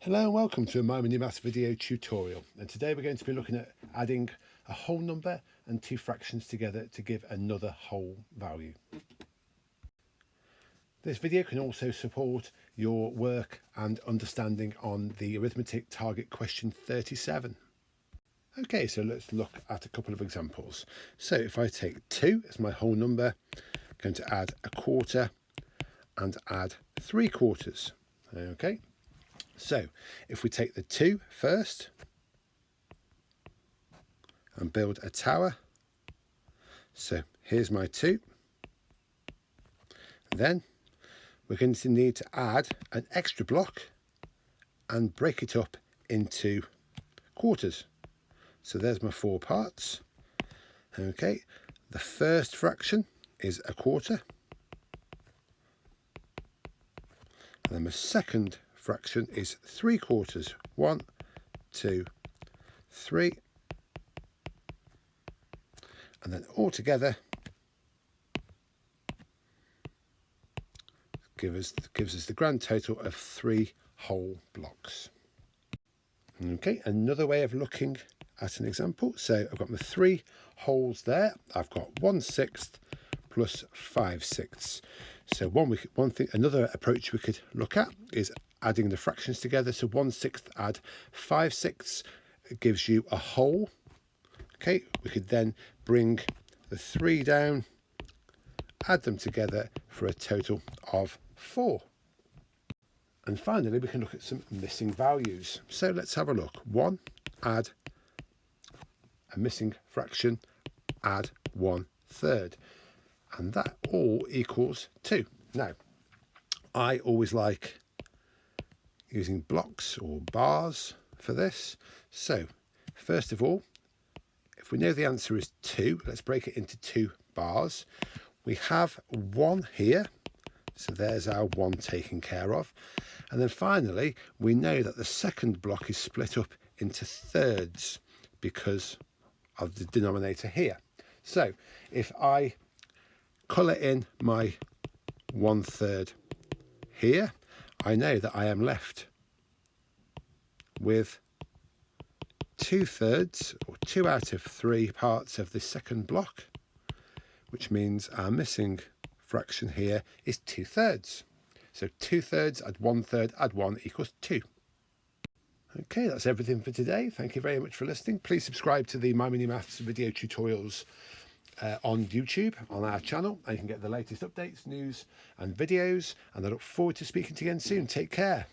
Hello and welcome to my mini maths video tutorial, and today we're going to be looking at adding a whole number and two fractions together to give another whole value. This video can also support your work and understanding on the arithmetic target question 37. Okay, so let's look at a couple of examples. So if I take 2 as my whole number, I'm going to add a quarter and add 3/4. Okay. So if we take the 2 first and build a tower, so here's my 2, then we're going to need to add an extra block and break it up into quarters. So there's my 4 parts. Okay, the first fraction is a quarter, and then the second fraction is 3/4. 1, 2, 3, and then all together gives us the grand total of 3 whole blocks. Okay, another way of looking at an example. So I've got my 3 wholes there. I've got 1/6 plus 5/6. So another approach we could look at is adding the fractions together. So 1/6 add 5/6 gives you a whole. Okay, we could then bring the 3 down, add them together for a total of 4. And finally, we can look at some missing values. So let's have a look. 1, add a missing fraction, add 1/3. And that all equals 2. Now, I always like using blocks or bars for this. So, first of all, if we know the answer is 2, let's break it into 2 bars. We have 1 here, so there's our 1 taken care of. And then finally, we know that the second block is split up into thirds because of the denominator here. So, if I colour in my 1/3 here, I know that I am left with 2/3, or 2 out of 3 parts of the second block, which means our missing fraction here is 2/3. So 2/3 add 1/3 add 1 equals 2. Okay, that's everything for today. Thank you very much for listening. Please subscribe to the My Mini Maths video tutorials on YouTube, on our channel, and you can get the latest updates, news and videos, and I look forward to speaking to you again soon. Take care.